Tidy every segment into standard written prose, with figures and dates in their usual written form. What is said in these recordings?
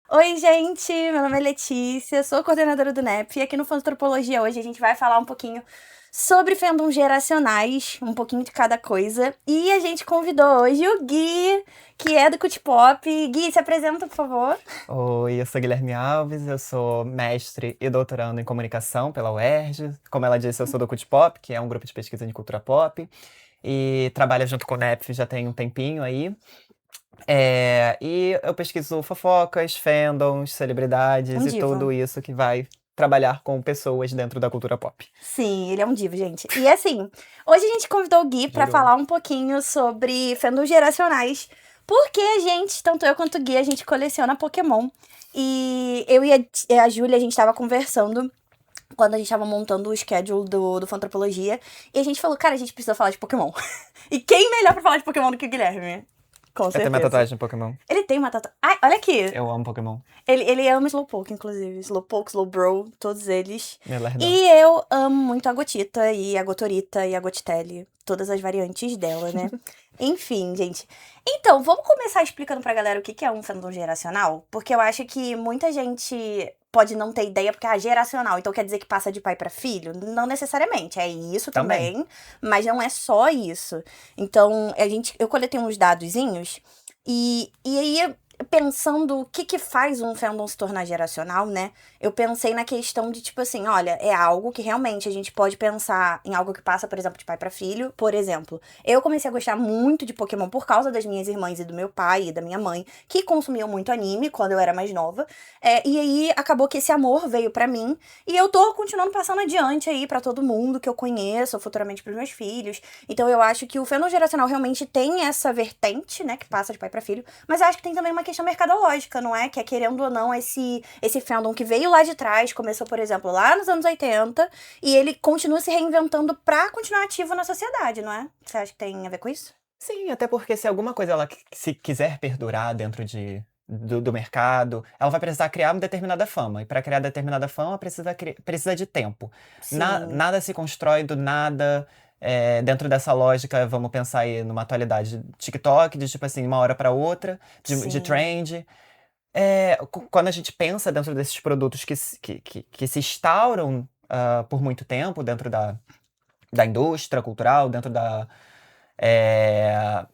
Oi, gente! Meu nome é Letícia, sou coordenadora do NEP e aqui no Fantropologia hoje a gente vai falar um pouquinho sobre fandoms geracionais, um pouquinho de cada coisa. E a gente convidou hoje o Gui, que é do Cut Pop. Gui, se apresenta, por favor. Oi, eu sou Guilherme Alves, eu sou mestre e doutorando em comunicação pela UERJ. Como ela disse, eu sou do CUT Pop, que é um grupo de pesquisa de cultura pop, e trabalho junto com o NEPF já tem um tempinho aí. E eu pesquiso fofocas, fandoms, celebridades Um e divo. tudo isso que vai trabalhar com pessoas dentro da cultura pop. Sim, ele é um divo, gente. E assim, hoje a gente convidou o Gui pra Jurou. falar um pouquinho sobre fandoms geracionais, porque a gente, tanto eu quanto o Gui, a gente coleciona Pokémon. E eu e a Júlia, a gente tava conversando quando a gente tava montando o schedule do Fantropologia. E a gente falou, cara, a gente precisa falar de Pokémon. E quem melhor pra falar de Pokémon do que o Guilherme? Com Eu tenho minha certeza. tatuagem de Pokémon. Ele tem uma tatuagem. Ai, olha aqui. Eu amo Pokémon. Ele ama Slowpoke, inclusive. Slowpoke, Slowbro, todos eles. Meu lerdão. E eu amo muito a Gotita e a Gotorita e a Gotitelli. Todas as variantes dela, né? Enfim, gente. Então, vamos começar explicando pra galera o que é um fandom geracional? Porque eu acho que muita gente pode não ter ideia, porque geracional, então quer dizer que passa de pai pra filho? Não necessariamente, é isso Também. também, mas não é só isso. Então, eu coletei uns dadozinhos, e aí, pensando o que faz um fandom se tornar geracional, né? Eu pensei na questão de, tipo assim, olha, é algo que realmente a gente pode pensar em algo que passa, por exemplo, de pai pra filho. Por exemplo, eu comecei a gostar muito de Pokémon por causa das minhas irmãs e do meu pai e da minha mãe, que consumiam muito anime quando eu era mais nova. E aí acabou que esse amor veio pra mim e eu tô continuando passando adiante aí pra todo mundo que eu conheço, futuramente pros meus filhos. Então eu acho que o fandom geracional realmente tem essa vertente, né, que passa de pai pra filho, mas eu acho que tem também uma questão mercadológica, não é? Que é, querendo ou não, esse fandom que veio lá de trás, começou, por exemplo, lá nos anos 80, e ele continua se reinventando pra continuar ativo na sociedade, não é? Você acha que tem a ver com isso? Sim, até porque se alguma coisa ela se quiser perdurar dentro do mercado, ela vai precisar criar uma determinada fama. E para criar determinada fama, precisa de tempo. Sim, Nada se constrói do nada. Dentro dessa lógica, vamos pensar aí numa atualidade de TikTok, de tipo assim, uma hora para outra, de sim, trend. Quando a gente pensa dentro desses produtos que se instauram por muito tempo dentro da indústria cultural, dentro é,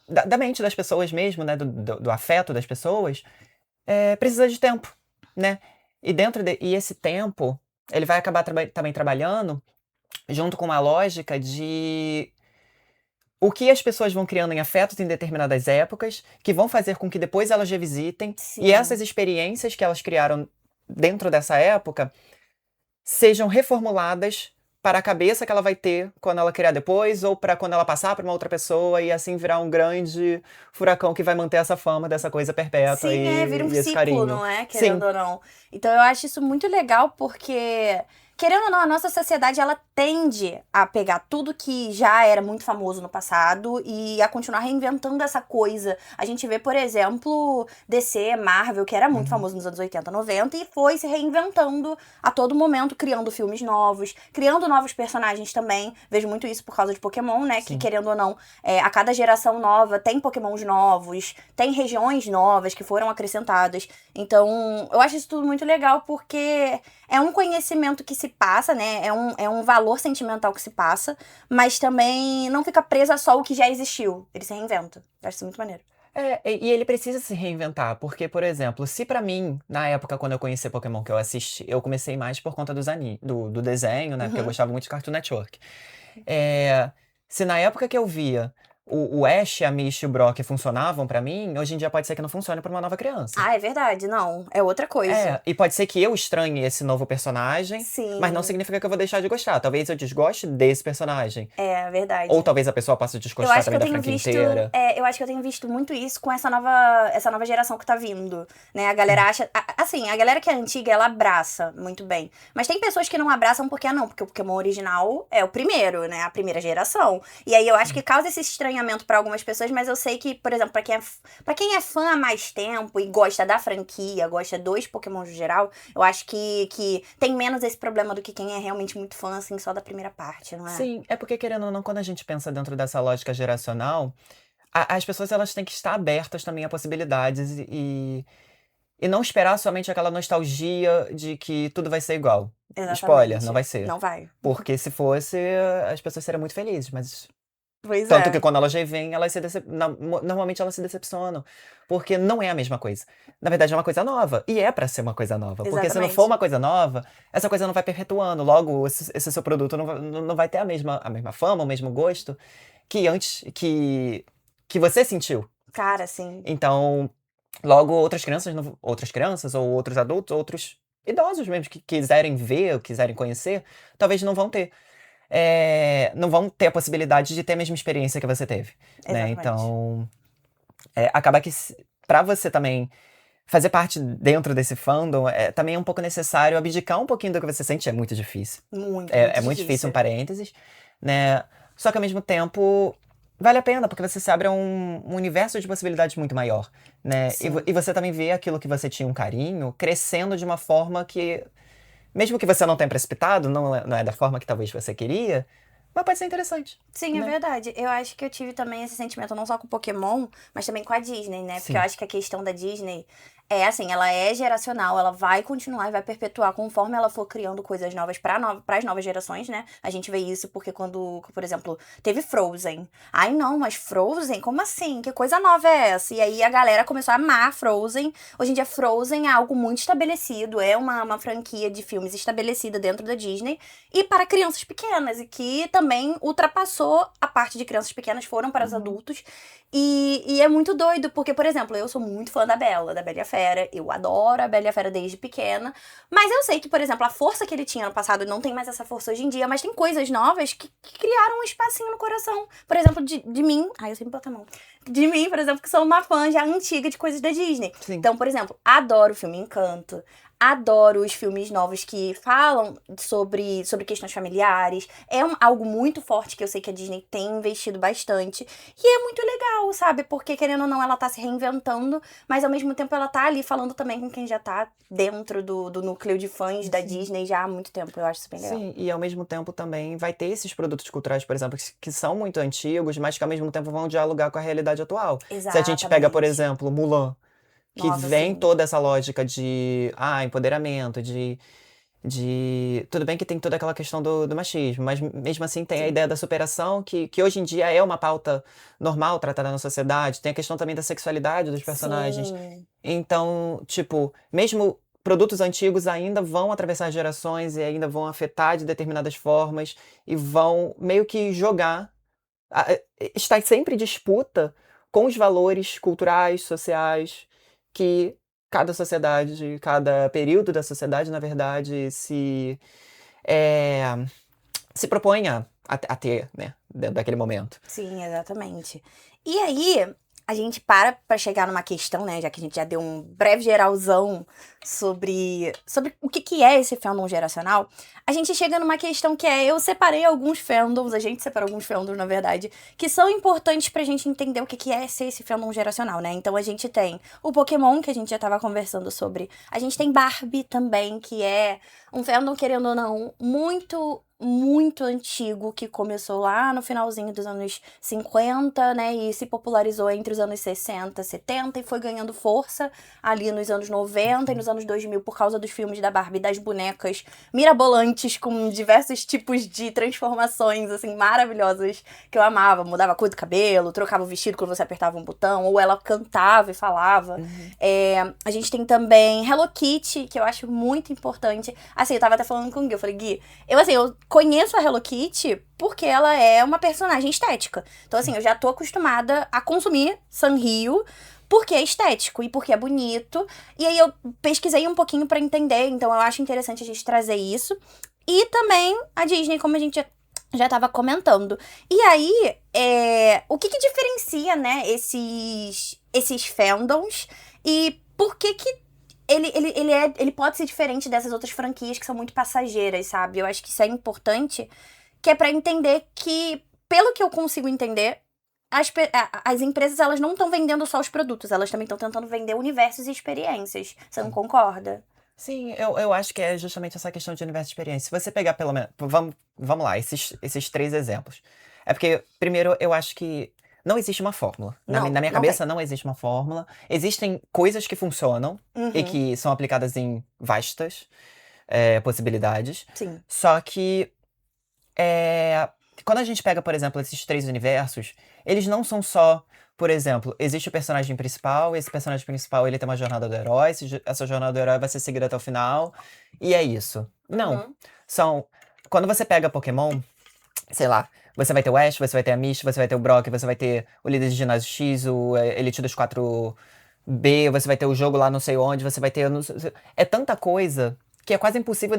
da mente das pessoas mesmo, né? Do afeto das pessoas, precisa de tempo, né? E esse tempo, ele vai acabar também trabalhando junto com uma lógica de o que as pessoas vão criando em afetos em determinadas épocas, que vão fazer com que depois elas revisitem, e sim. essas experiências que elas criaram dentro dessa época sejam reformuladas para a cabeça que ela vai ter quando ela criar depois, ou para quando ela passar para uma outra pessoa e assim virar um grande furacão que vai manter essa fama dessa coisa perpétua Sim, vira um e esse ciclo, carinho. não é? Querendo Sim, ou não. Então eu acho isso muito legal porque, querendo ou não, a nossa sociedade ela tende a pegar tudo que já era muito famoso no passado e a continuar reinventando essa coisa. A gente vê, por exemplo, DC, Marvel, que era muito uhum, famoso nos anos 80, 90 e foi se reinventando a todo momento, criando filmes novos, criando novos personagens também. Vejo muito isso por causa de Pokémon, né? Que sim. querendo ou não, a cada geração nova tem Pokémons novos, tem regiões novas que foram acrescentadas. Então, eu acho isso tudo muito legal porque é um conhecimento que se passa, né? É um valor sentimental que se passa, mas também não fica presa só o que já existiu. Ele se reinventa. Eu acho isso muito maneiro. E ele precisa se reinventar, porque, por exemplo, se pra mim, na época quando eu conheci Pokémon que eu assisti, eu comecei mais por conta do desenho, né? Porque eu Uhum. gostava muito de Cartoon Network. É, Se na época que eu via o Ash, a Misty e o Brock funcionavam pra mim, hoje em dia pode ser que não funcione pra uma nova criança. Ah, é verdade. Não, é outra coisa. E pode ser que eu estranhe esse novo personagem, mas não Sim, significa que eu vou deixar de gostar. Talvez eu desgoste desse personagem. é Ou verdade. talvez a pessoa passe a Eu desgostar acho que também eu da tenho franquia visto, inteira. eu acho que eu tenho visto muito isso com essa nova geração que tá vindo, né? A galera acha, assim, a galera que é antiga, ela abraça muito bem. Mas tem pessoas que não abraçam porque não, porque o Pokémon original é o primeiro, né? A primeira geração. E aí eu acho que causa esse estranhamento pra algumas pessoas, mas eu sei que, por exemplo, para quem é fã há mais tempo e gosta da franquia, gosta dos Pokémon no geral, eu acho que tem menos esse problema do que quem é realmente muito fã, assim, só da primeira parte, não é? Sim, é porque querendo ou não, quando a gente pensa dentro dessa lógica geracional, as pessoas elas têm que estar abertas também a possibilidades e não esperar somente aquela nostalgia de que tudo vai ser igual. Spoiler, não Exatamente. vai ser. Não vai. Porque se fosse, as pessoas seriam muito felizes, mas Pois tanto que é. quando elas revêm, normalmente elas se decepcionam, porque não é a mesma coisa. Na verdade, é uma coisa nova, e é pra ser uma coisa nova, porque se não for Exatamente. uma coisa nova, essa coisa não vai perpetuando. Logo, esse seu produto não vai ter a mesma fama, o mesmo gosto que antes que você sentiu. Cara, assim. Então, logo outras crianças ou outros adultos, outros idosos mesmo que quiserem ver, ou quiserem conhecer, talvez não vão ter a possibilidade de ter a mesma experiência que você teve, né? Exatamente. Então, acaba que para você também fazer parte dentro desse fandom, também é um pouco necessário abdicar um pouquinho do que você sente, é muito difícil. Muito, É muito muito difícil, um difícil. parênteses, né? Só que ao mesmo tempo vale a pena, porque você se abre a um universo de possibilidades muito maior, né? Sim. E você também vê aquilo que você tinha um carinho crescendo de uma forma que, mesmo que você não tenha precipitado, não é da forma que talvez você queria, mas pode ser interessante, Sim, é né? verdade. Eu acho que eu tive também esse sentimento não só com Pokémon, mas também com a Disney, né? Porque eu Sim. acho que a questão da Disney é assim, ela é geracional, ela vai continuar e vai perpetuar conforme ela for criando coisas novas para as novas gerações, né? A gente vê isso porque quando, por exemplo, teve Frozen. Ai, não, mas Frozen? Como assim? Que coisa nova é essa? E aí a galera começou a amar Frozen. Hoje em dia, Frozen é algo muito estabelecido, é uma franquia de filmes estabelecida dentro da Disney e para crianças pequenas, e que também ultrapassou a parte de crianças pequenas, foram para os Uhum. adultos. E é muito doido, porque, por exemplo, eu sou muito fã da Bela e a Fera, eu adoro a Bela e a Fera desde pequena, mas eu sei que, por exemplo, a força que ele tinha no passado não tem mais essa força hoje em dia, mas tem coisas novas que criaram um espacinho no coração. Por exemplo, de mim, ai, eu sempre boto a mão, de mim, por exemplo, que sou uma fã já antiga de coisas da Disney. Sim. Então, por exemplo, adoro o filme Encanto, adoro os filmes novos que falam sobre questões familiares. É algo muito forte que eu sei que a Disney tem investido bastante. E é muito legal, sabe? Porque, querendo ou não, ela tá se reinventando, mas ao mesmo tempo ela tá ali falando também com quem já tá dentro do núcleo de fãs da Sim. Disney já há muito tempo. Eu acho isso bem legal. Sim, e ao mesmo tempo também vai ter esses produtos culturais, por exemplo, que são muito antigos, mas que ao mesmo tempo vão dialogar com a realidade atual. Se a gente pega, por Exatamente. exemplo, Mulan, que Nossa, vem sim. toda essa lógica de empoderamento, tudo bem que tem toda aquela questão do machismo, mas mesmo assim tem a Sim. ideia da superação, que hoje em dia é uma pauta normal tratada na sociedade. Tem a questão também da sexualidade dos personagens. Sim. Então, tipo, mesmo produtos antigos ainda vão atravessar gerações e ainda vão afetar de determinadas formas e vão meio que jogar, estar sempre em disputa com os valores culturais, sociais que cada sociedade, cada período da sociedade, na verdade, eh, se propõe a ter, né, dentro daquele momento. Sim, exatamente. E aí, a gente pra chegar numa questão, né, já que a gente já deu um breve geralzão sobre o que é esse fandom geracional, a gente chega numa questão que é, eu separei alguns fandoms, a gente separou alguns fandoms, na verdade, que são importantes pra gente entender o que é ser esse fandom geracional, né? Então a gente tem o Pokémon, que a gente já tava conversando sobre, a gente tem Barbie também, que é um fandom, querendo ou não, muito, muito antigo, que começou lá no finalzinho dos anos 50, né, e se popularizou entre os anos 60, 70 e foi ganhando força ali nos anos 90 e nos anos 2000 por causa dos filmes da Barbie, das bonecas mirabolantes com diversos tipos de transformações, assim, maravilhosas, que eu amava. Mudava a cor do cabelo, trocava o vestido quando você apertava um botão, ou ela cantava e falava. Uhum. A gente tem também Hello Kitty, que eu acho muito importante. Assim, eu tava até falando com o Gui, eu falei, Gui, eu conheço a Hello Kitty porque ela é uma personagem estética. Então, assim, Sim. eu já tô acostumada a consumir Sanrio porque é estético e porque é bonito. E aí eu pesquisei um pouquinho pra entender, então eu acho interessante a gente trazer isso. E também a Disney, como a gente já tava comentando. E aí, o que diferencia, né, esses fandoms e por que ele pode ser diferente dessas outras franquias que são muito passageiras, sabe? Eu acho que isso é importante, que é pra entender que, pelo que eu consigo entender, as empresas, elas não estão vendendo só os produtos, elas também estão tentando vender universos e experiências. Você não Sim. concorda? Sim, eu acho que é justamente essa questão de universo de experiência. Se você pegar pelo menos. Vamos lá, esses três exemplos. É porque, primeiro, eu acho que não existe uma fórmula. Na Não, minha não cabeça não existe uma fórmula. Existem coisas que funcionam e Uhum, que são aplicadas em vastas possibilidades. sim. Só que quando a gente pega, por exemplo, esses 3 universos, eles não são só, por exemplo, existe o personagem principal, esse personagem principal ele tem uma jornada do herói, essa jornada do herói vai ser seguida até o final, e é isso. Não. Uhum. Quando você pega Pokémon, sei lá, você vai ter o Ash, você vai ter a Misty, você vai ter o Brock, você vai ter o líder de ginásio X, o Elite dos 4B, você vai ter o jogo lá não sei onde, você vai ter... É tanta coisa que é quase impossível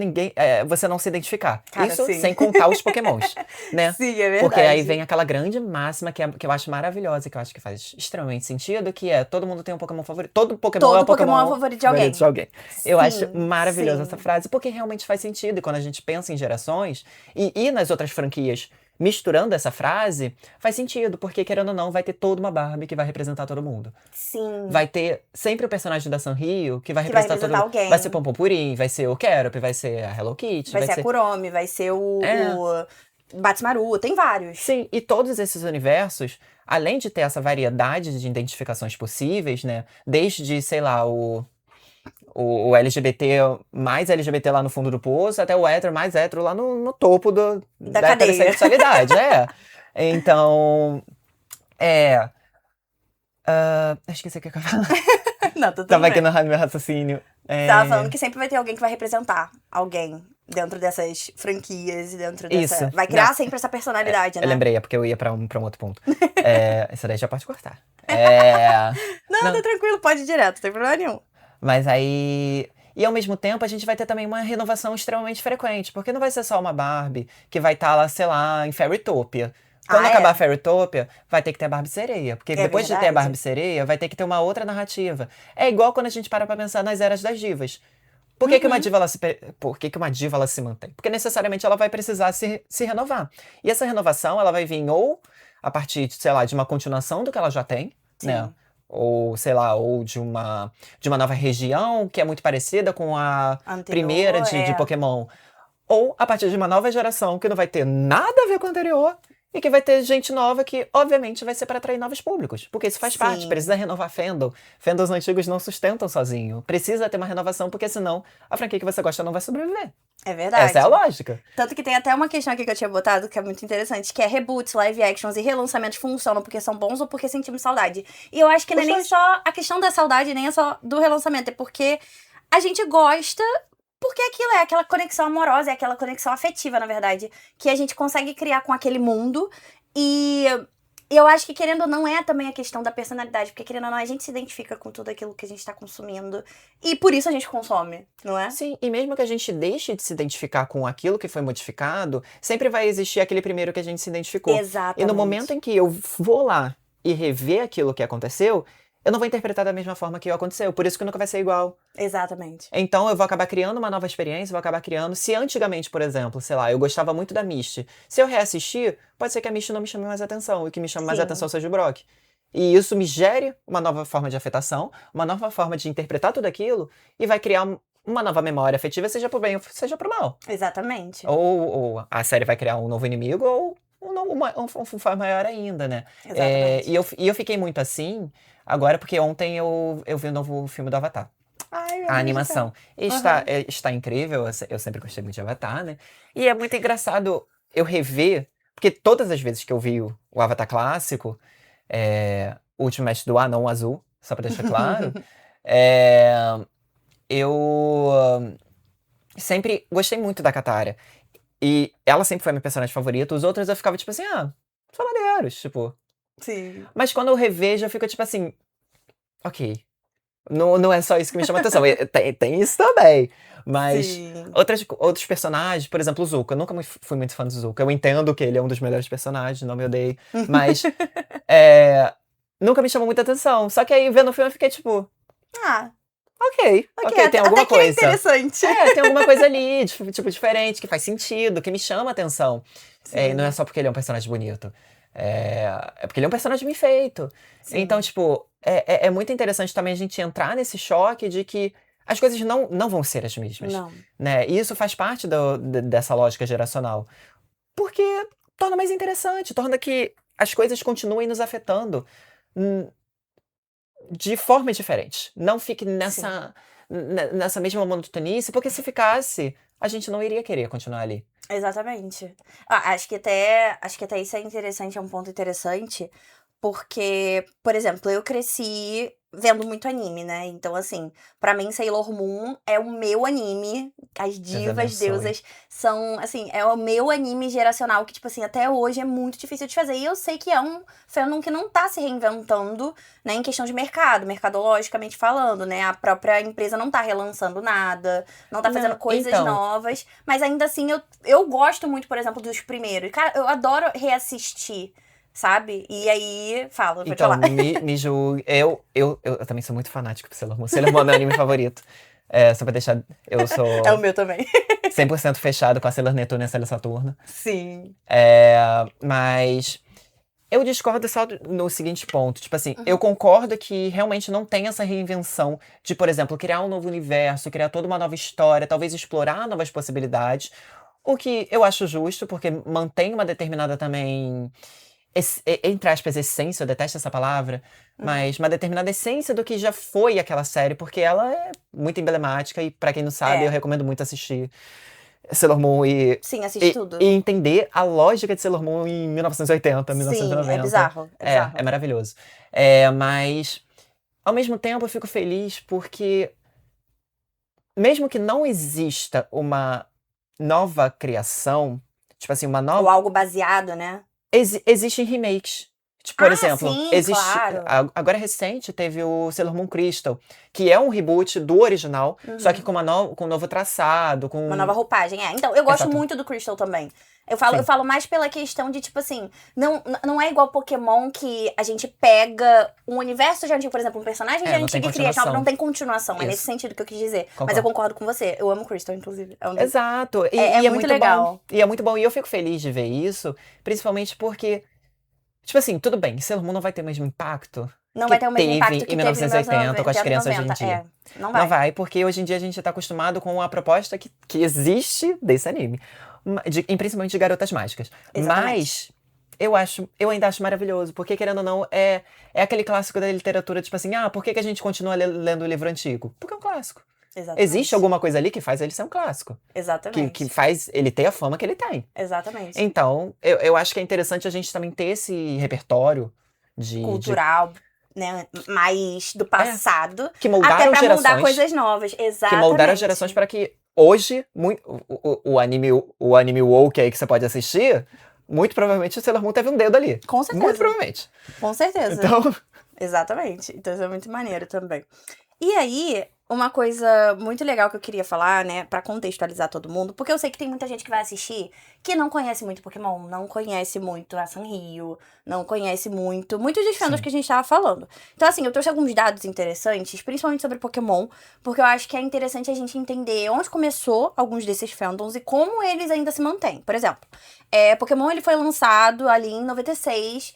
você não se identificar. Cara, Isso sim. sem contar os Pokémons, né? Sim, é Porque aí verdade. vem aquela grande máxima que eu acho maravilhosa, que eu acho que faz extremamente sentido, que é todo mundo tem um Pokémon favorito. Todo Pokémon é Todo o Pokémon é o Pokémon favorito de alguém. de alguém. Eu acho Sim, maravilhosa sim. essa frase, porque realmente faz sentido. E quando a gente pensa em gerações, e nas outras franquias, misturando essa frase, faz sentido, porque querendo ou não, vai ter toda uma Barbie que vai representar todo mundo. Sim. Vai ter sempre o personagem da Sanrio que vai Que vai representar todo representar mundo. alguém. Vai ser Pompom Purim, vai ser o Kerop, vai ser a Hello Kitty, Vai ser a Kuromi, vai ser o Batsmaru, tem vários. Sim, e todos esses universos, além de ter essa variedade de identificações possíveis, né? Desde, sei lá, o LGBT mais LGBT lá no fundo do poço, até o hétero mais hétero lá no topo Da da cadeia. heterossexualidade. Então, esqueci o que eu ia falar. Não, tudo Tava bem. aqui no meu raciocínio. Tava falando que sempre vai ter alguém que vai representar alguém dentro dessas franquias e dentro dessa... Isso. Vai criar Não. sempre essa personalidade, Eu né? lembrei, é porque eu ia pra um outro ponto. Isso daí já pode cortar. Não, Não. tá tranquilo, pode ir direto, não tem problema nenhum. Mas aí. E ao mesmo tempo a gente vai ter também uma renovação extremamente frequente, porque não vai ser só uma Barbie que vai estar lá, sei lá, em Fairytopia. Quando acabar a Fairytopia, vai ter que ter a Barbie Sereia. Porque depois de ter a verdade. Barbie Sereia, vai ter que ter uma outra narrativa. É igual quando a gente para pra pensar nas eras das divas. Por que, que uma diva ela se mantém? Porque necessariamente ela vai precisar se renovar. E essa renovação ela vai vir ou a partir, sei lá, de uma continuação do que ela já tem, né? Sim. Ou, sei lá, ou de uma nova região que é muito parecida com a Anterior, primeira de Pokémon. Ou a partir de uma nova geração que não vai ter nada a ver com a anterior e que vai ter gente nova que, obviamente, vai ser para atrair novos públicos. Porque isso faz parte, Sim. precisa renovar fandom. Fandoms antigos não sustentam sozinho. Precisa ter uma renovação, porque senão a franquia que você gosta não vai sobreviver. É verdade. Essa é a lógica. Tanto que tem até uma questão aqui que eu tinha botado que é muito interessante, que é reboots, live actions e relançamentos funcionam porque são bons ou porque sentimos saudade. E eu acho que não é nem só a questão da saudade, nem é só do relançamento, é porque a gente gosta, porque aquilo é aquela conexão amorosa, é aquela conexão afetiva, na verdade, que a gente consegue criar com aquele mundo. E eu acho que, querendo ou não, é também a questão da personalidade, porque, querendo ou não, a gente se identifica com tudo aquilo que a gente tá consumindo. E por isso a gente consome, não é? Sim, e mesmo que a gente deixe de se identificar com aquilo que foi modificado, sempre vai existir aquele primeiro que a gente se identificou. Exatamente. E no momento em que eu vou lá e rever aquilo que aconteceu, eu não vou interpretar da mesma forma que aconteceu. Por isso que nunca vai ser igual. Exatamente. Então eu vou acabar criando uma nova experiência, vou acabar criando. Se antigamente, por exemplo, sei lá, eu gostava muito da Misty. Se eu reassistir, pode ser que a Misty não me chame mais atenção. E o que me chame mais Sim. atenção seja o Brock. E isso me gere uma nova forma de afetação, uma nova forma de interpretar tudo aquilo e vai criar uma nova memória afetiva, seja pro bem ou seja pro mal. Exatamente. Ou a série vai criar um novo inimigo ou um funfar maior ainda, né? Exatamente. E eu fiquei muito assim, agora porque ontem eu vi o novo filme do Avatar. Ai, A animação. E está incrível, eu sempre gostei muito de Avatar, né? E é muito engraçado eu rever, porque todas as vezes que eu vi o Avatar clássico, o último mestre do Anão Azul, só pra deixar claro, eu sempre gostei muito da Katara. E ela sempre foi minha personagem favorita. Os outros eu ficava tipo assim, são maneiros, tipo. Sim. Mas quando eu revejo, eu fico tipo assim, ok. Não é só isso que me chama atenção. Tem isso também. Mas Sim. outros personagens, por exemplo, o Zuko. Eu nunca fui muito fã do Zuko. Eu entendo que ele é um dos melhores personagens, não me odeio. Mas nunca me chamou muita atenção. Só que aí, vendo o filme, eu fiquei tipo... Ok, tem alguma até que coisa. É interessante. Tem alguma coisa ali, tipo, diferente, que faz sentido, que me chama a atenção. Sim. Não é só porque ele é um personagem bonito. É porque ele é um personagem bem feito. Sim. Então, tipo, é muito interessante também a gente entrar nesse choque de que as coisas não vão ser as mesmas. Não. Né? E isso faz parte dessa lógica geracional. Porque torna mais interessante, torna que as coisas continuem nos afetando de formas diferentes. Não fique nessa mesma monotonice, porque se ficasse, a gente não iria querer continuar ali. Exatamente. Acho que até isso é interessante, é um ponto interessante, porque, por exemplo, eu cresci vendo muito anime, né? Então, assim, pra mim, Sailor Moon é o meu anime. As divas, deusas, são, assim, é o meu anime geracional que, tipo assim, até hoje é muito difícil de fazer. E eu sei que é um fandom que não tá se reinventando, né, em questão de mercado, mercadologicamente falando, né? A própria empresa não tá relançando nada, não tá fazendo coisas novas. Mas ainda assim, eu gosto muito, por exemplo, dos primeiros. Cara, eu adoro reassistir. Sabe? E aí, fala, pode falar. Me julgue. Eu também sou muito fanático por Sailor Moon. Sailor Moon é meu anime favorito. Só pra deixar. Eu sou. É o meu também. 100% fechado com a Sailor Netuno e a Sailor Saturno. Sim. Mas eu discordo só no seguinte ponto. Tipo assim, eu concordo que realmente não tem essa reinvenção de, por exemplo, criar um novo universo, criar toda uma nova história, talvez explorar novas possibilidades. O que eu acho justo, porque mantém uma determinada também. Entre aspas, essência, eu detesto essa palavra, mas uma determinada essência do que já foi aquela série, porque ela é muito emblemática e, pra quem não sabe, eu recomendo muito assistir Sailor Moon Sim, assiste tudo. E entender a lógica de Sailor Moon em 1980, 1990. Sim, é bizarro. É maravilhoso. Mas, ao mesmo tempo, eu fico feliz porque, mesmo que não exista uma nova criação, tipo assim, uma nova... Ou algo baseado, né? Existem remakes. Tipo, por exemplo, sim, existe. Claro. Agora recente teve o Sailor Moon Crystal, que é um reboot do original, só que com um novo traçado, com uma nova roupagem. Então, eu gosto Exato. muito do Crystal também. Eu falo mais pela questão de, tipo assim, não é igual Pokémon que a gente pega um universo de antigo, por exemplo, um personagem de antigo e cria, não tem continuação. Isso. É nesse sentido que eu quis dizer. Concordo. Mas eu concordo com você. Eu amo Crystal, inclusive. Exato. E é muito legal. Bom. E é muito bom. E eu fico feliz de ver isso, principalmente porque, tipo assim, tudo bem, Sailor Moon não vai ter o mesmo impacto. Não vai ter o mesmo impacto que em 1980 com as crianças 90, hoje em dia. Não vai. Não vai, porque hoje em dia a gente tá acostumado com a proposta que existe desse anime. Principalmente de garotas mágicas. Exatamente. Mas eu ainda acho maravilhoso, porque querendo ou não, é aquele clássico da literatura, tipo assim, por que a gente continua lendo o livro antigo? Porque é um clássico. Exatamente. Existe alguma coisa ali que faz ele ser um clássico. Exatamente. Que faz ele ter a fama que ele tem. Exatamente. Então, eu acho que é interessante a gente também ter esse repertório cultural, né, mais do passado, que moldaram até pra moldar coisas novas. Exatamente. Que moldaram as gerações para que hoje o anime woke aí que você pode assistir, muito provavelmente o Sailor Moon teve um dedo ali. Com certeza. Muito provavelmente. Com certeza. Então... Exatamente. Então isso é muito maneiro também. E aí, uma coisa muito legal que eu queria falar, né, pra contextualizar todo mundo, porque eu sei que tem muita gente que vai assistir que não conhece muito Pokémon, não conhece muito a Sanrio, não conhece muitos dos fandoms que a gente tava falando. Então, assim, eu trouxe alguns dados interessantes, principalmente sobre Pokémon, porque eu acho que é interessante a gente entender onde começou alguns desses fandoms e como eles ainda se mantêm. Por exemplo, Pokémon ele foi lançado ali em 96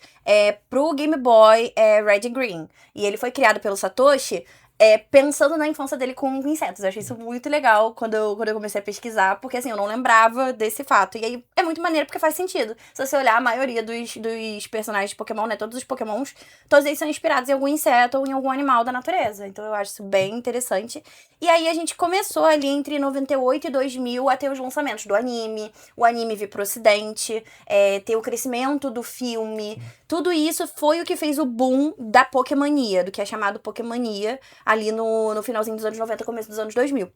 pro Game Boy Red e Green. E ele foi criado pelo Satoshi pensando na infância dele com insetos. Eu achei isso muito legal quando eu comecei a pesquisar, porque assim, eu não lembrava desse fato. E aí é muito maneiro porque faz sentido. Se você olhar a maioria dos personagens de Pokémon, né, todos os Pokémons, todos eles são inspirados em algum inseto ou em algum animal da natureza. Então eu acho isso bem interessante. E aí a gente começou ali entre 98 e 2000 a ter os lançamentos do anime, o anime vir pro ocidente, ter o crescimento do filme. Tudo isso foi o que fez o boom da Pokémania, do que é chamado Pokémania, ali no finalzinho dos anos 90, começo dos anos 2000.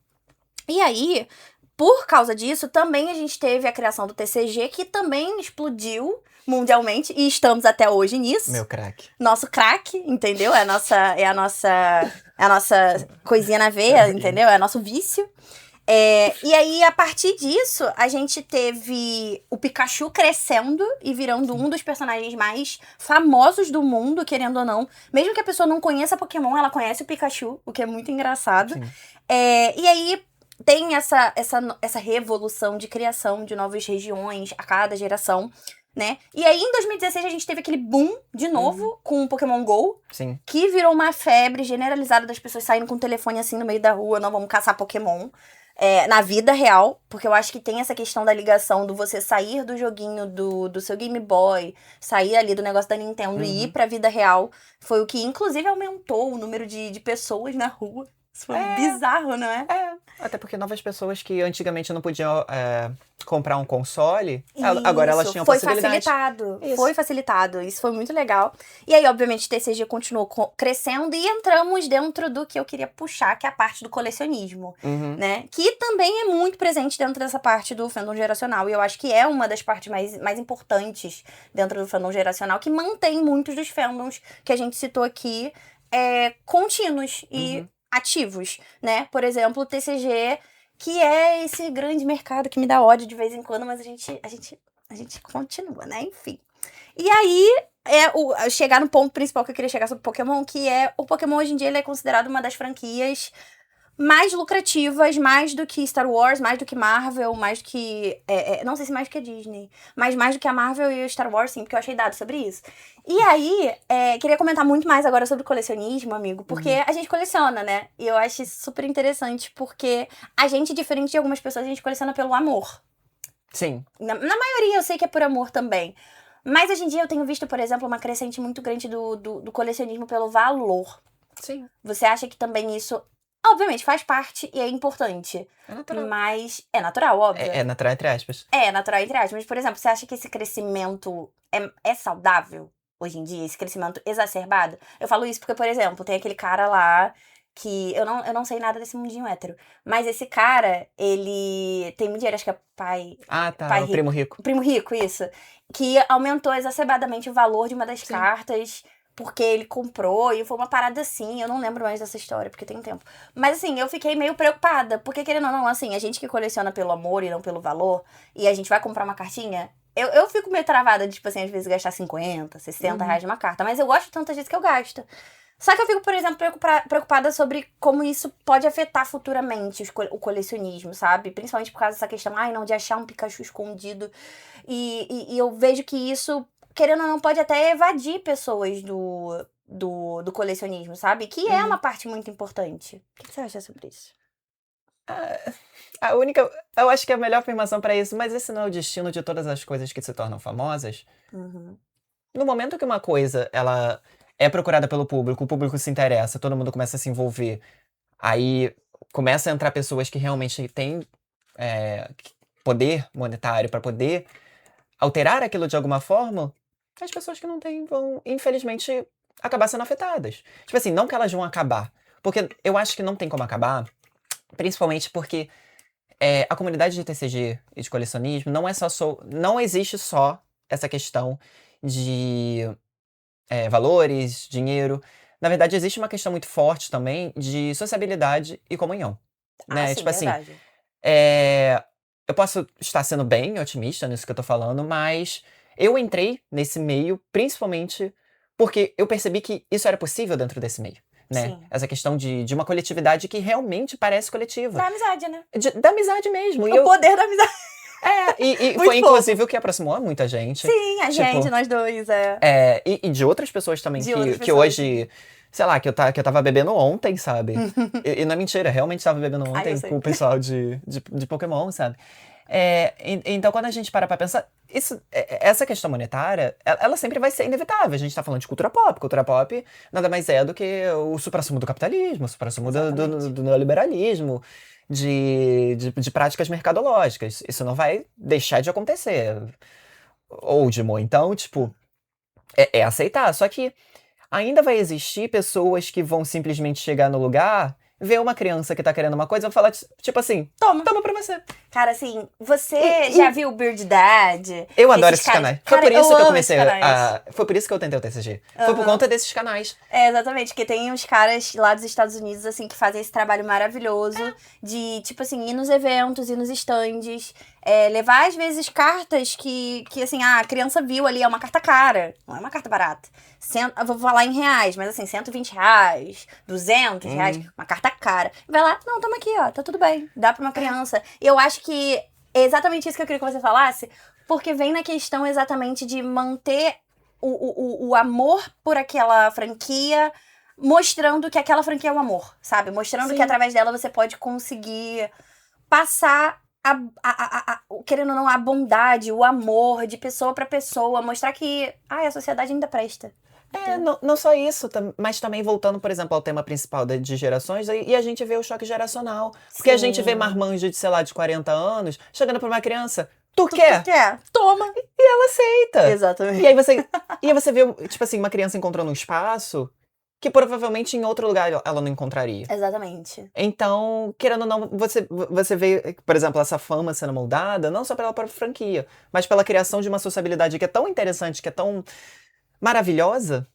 E aí, por causa disso, também a gente teve a criação do TCG, que também explodiu mundialmente, e estamos até hoje nisso. Meu craque. Nosso craque, entendeu? É a nossa coisinha na veia, entendeu? É nosso vício. E aí, a partir disso, a gente teve o Pikachu crescendo e virando um dos personagens mais famosos do mundo, querendo ou não. Mesmo que a pessoa não conheça Pokémon, ela conhece o Pikachu, o que é muito engraçado. E aí, tem essa revolução de criação de novas regiões a cada geração, né? E aí, em 2016, a gente teve aquele boom de novo com o Pokémon GO. Sim. Que virou uma febre generalizada das pessoas saindo com o telefone assim no meio da rua, não vamos caçar Pokémon. na vida real, porque eu acho que tem essa questão da ligação do você sair do joguinho do seu Game Boy, sair ali do negócio da Nintendo e ir pra vida real. Foi o que, inclusive, aumentou o número de pessoas na rua. Isso foi bizarro, não é? Até porque novas pessoas que antigamente não podiam comprar um console, agora elas tinham possibilidade. Foi facilitado. Isso foi muito legal. E aí, obviamente, o TCG continuou crescendo e entramos dentro do que eu queria puxar, que é a parte do colecionismo, né? Que também é muito presente dentro dessa parte do fandom geracional. E eu acho que é uma das partes mais importantes dentro do fandom geracional, que mantém muitos dos fandoms que a gente citou aqui contínuos e ativos, né? Por exemplo, o TCG, que é esse grande mercado que me dá ódio de vez em quando, mas a gente continua, né? Enfim. E aí, chegar no ponto principal que eu queria chegar sobre Pokémon, que é o Pokémon hoje em dia ele é considerado uma das franquias mais lucrativas, mais do que Star Wars, mais do que Marvel, mais do que... não sei se mais do que a Disney, mas mais do que a Marvel e o Star Wars, sim, porque eu achei dados sobre isso. E aí, queria comentar muito mais agora sobre colecionismo, amigo, porque a gente coleciona, né? E eu acho isso super interessante, porque a gente, diferente de algumas pessoas, a gente coleciona pelo amor. Sim. Na maioria eu sei que é por amor também. Mas hoje em dia eu tenho visto, por exemplo, uma crescente muito grande do colecionismo pelo valor. Sim. Você acha que também isso... Obviamente, faz parte e é importante. É natural. Mas é natural, óbvio. É natural, entre aspas. É natural, entre aspas. Mas, por exemplo, você acha que esse crescimento é saudável hoje em dia? Esse crescimento exacerbado? Eu falo isso porque, por exemplo, tem aquele cara lá que... Eu não sei nada desse mundinho hétero. Mas esse cara, ele tem muito dinheiro, acho que é pai... Ah, tá. pai o primo rico. Primo rico, isso. Que aumentou exacerbadamente o valor de uma das cartas... Porque ele comprou e foi uma parada assim, eu não lembro mais dessa história, porque tem tempo. Mas assim, eu fiquei meio preocupada, porque querendo ou não, assim, a gente que coleciona pelo amor e não pelo valor, e a gente vai comprar uma cartinha, eu fico meio travada de, tipo assim, às vezes gastar 50, 60 reais numa carta, mas eu gosto tantas vezes que eu gasto. Só que eu fico, por exemplo, preocupada sobre como isso pode afetar futuramente o colecionismo, sabe? Principalmente por causa dessa questão, não, de achar um Pikachu escondido. E eu vejo que isso... querendo ou não, pode até evadir pessoas do colecionismo, sabe? Que é uma parte muito importante. O que você acha sobre isso? Eu acho que a melhor afirmação pra isso, mas esse não é o destino de todas as coisas que se tornam famosas. No momento que uma coisa, ela é procurada pelo público, o público se interessa, todo mundo começa a se envolver, aí começa a entrar pessoas que realmente têm poder monetário pra poder alterar aquilo de alguma forma, as pessoas que não têm vão, infelizmente, acabar sendo afetadas. Tipo assim, não que elas vão acabar. Porque eu acho que não tem como acabar, principalmente porque a comunidade de TCG e de colecionismo não existe só essa questão de valores, dinheiro. Na verdade, existe uma questão muito forte também de sociabilidade e comunhão. Né? Sim, tipo assim, verdade. eu posso estar sendo bem otimista nisso que eu tô falando, mas eu entrei nesse meio principalmente porque eu percebi que isso era possível dentro desse meio, né? Sim. Essa questão de uma coletividade que realmente parece coletiva. Da amizade, né? Da amizade mesmo. O poder da amizade. E Muito foi inclusive o que aproximou muita gente. Sim, a gente, nós dois, E de outras pessoas também De que, outras que pessoas, hoje... Sei lá, que eu tava bebendo ontem, sabe? E não é mentira, realmente tava bebendo ontem eu sei. com o pessoal de Pokémon, sabe? Então, quando a gente para pra pensar, essa questão monetária, ela sempre vai ser inevitável. A gente tá falando de cultura pop. Cultura pop nada mais é do que o suprassumo do capitalismo, o suprassumo do neoliberalismo, de práticas mercadológicas. Isso não vai deixar de acontecer. Oldmo. Então, tipo, é aceitar. Só que ainda vai existir pessoas que vão simplesmente chegar no lugar, ver uma criança que tá querendo uma coisa e vai falar, tipo assim, toma pra você. Cara, assim, você já viu o Beard Dad? Eu adoro esses canais. Foi por isso que eu comecei a... Foi por isso que eu tentei o TCG. Foi por conta desses canais. Exatamente, que tem uns caras lá dos Estados Unidos, assim, que fazem esse trabalho maravilhoso de, tipo assim, ir nos eventos, ir nos estandes, levar, às vezes, cartas que, assim, a criança viu ali, é uma carta cara, não é uma carta barata. Eu vou falar em reais, mas assim, 120 reais, 200 reais, uma carta cara. Vai lá, não, toma aqui, ó, tá tudo bem, dá pra uma criança. E eu acho que é exatamente isso que eu queria que você falasse, porque vem na questão exatamente de manter o amor por aquela franquia, mostrando que aquela franquia é um amor, sabe? Mostrando que através dela você pode conseguir passar querendo ou não, a bondade, o amor de pessoa pra pessoa, mostrar que a sociedade ainda presta. Não só isso, mas também voltando, por exemplo, ao tema principal de gerações, e a gente vê o choque geracional. Porque a gente vê Sim. marmanjo de, sei lá, de 40 anos, chegando pra uma criança, tu Tu quer? quer? Toma! E ela aceita. Exatamente. E aí você vê, tipo assim, uma criança encontrando um espaço que provavelmente em outro lugar ela não encontraria. Exatamente. Então, querendo ou não, você vê, por exemplo, essa fama sendo moldada, não só pela própria franquia, mas pela criação de uma sociabilidade que é tão interessante, que é tão maravilhosa,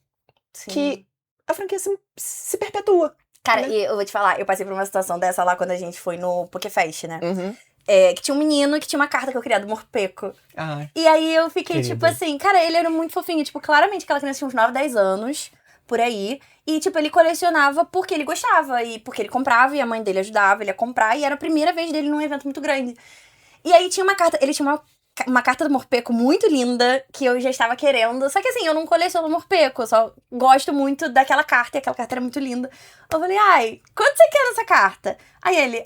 Sim. que a franquia se perpetua. Cara, né? e eu vou te falar, eu passei por uma situação dessa lá quando a gente foi no Pokéfest, né? Uhum. Que tinha um menino que tinha uma carta que eu queria do Morpeco. Ai, E aí eu fiquei, querido. tipo assim, cara, ele era muito fofinho. Tipo, claramente aquela criança tinha uns 9, 10 anos, por aí. E, tipo, ele colecionava porque ele gostava. E porque ele comprava e a mãe dele ajudava ele a comprar. E era a primeira vez dele num evento muito grande. E aí tinha uma carta, ele tinha uma carta do Morpeco muito linda, que eu já estava querendo. Só que assim, eu não coleciono Morpeco, eu só gosto muito daquela carta, e aquela carta era muito linda. Eu falei, ai, quanto você quer nessa carta? Aí ele,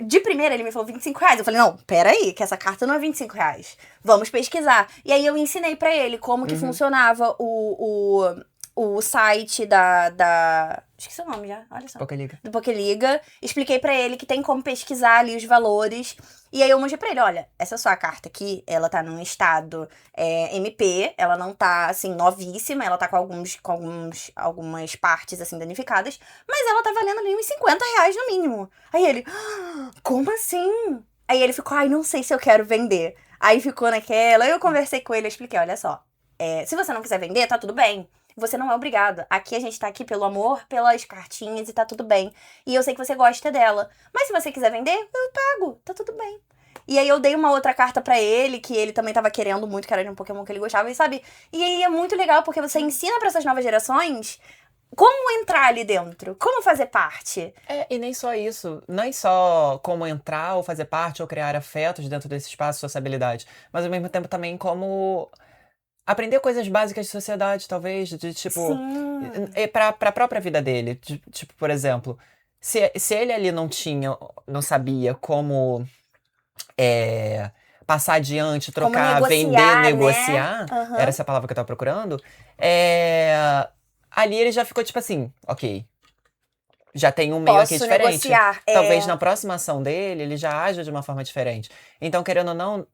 de primeira ele me falou R$25. Eu falei, não, peraí, que essa carta não é R$25. Vamos pesquisar. E aí eu ensinei pra ele como que funcionava o site da... Esqueci o nome já, olha só. Pokéliga. Do Pokéliga. Expliquei pra ele que tem como pesquisar ali os valores. E aí eu mostrei pra ele, olha, essa sua carta aqui, ela tá num estado MP, ela não tá, assim, novíssima, ela tá com algumas partes, assim, danificadas, mas ela tá valendo ali uns R$50 no mínimo. Aí ele, como assim? Aí ele ficou, ai, não sei se eu quero vender. Aí ficou naquela, eu conversei com ele, eu expliquei, olha só, se você não quiser vender, tá tudo bem. Você não é obrigado. Aqui a gente tá aqui pelo amor, pelas cartinhas e tá tudo bem. E eu sei que você gosta dela. Mas se você quiser vender, eu pago. Tá tudo bem. E aí eu dei uma outra carta pra ele, que ele também tava querendo muito, que era de um Pokémon que ele gostava, e sabe? E aí é muito legal, porque você ensina pra essas novas gerações como entrar ali dentro, como fazer parte. E nem só isso, nem só como entrar ou fazer parte ou criar afetos dentro desse espaço de sociabilidade, mas ao mesmo tempo também como aprender coisas básicas de sociedade, talvez, de tipo, Sim. pra própria vida dele. Tipo, por exemplo, se ele ali não sabia como passar adiante, Como trocar, vender, negociar, negociar, né? Aham. era essa palavra que eu tava procurando, ali ele já ficou tipo assim, ok, já tem um meio aqui Posso diferente. negociar. Talvez na próxima ação dele, ele já haja de uma forma diferente. Então, querendo ou não,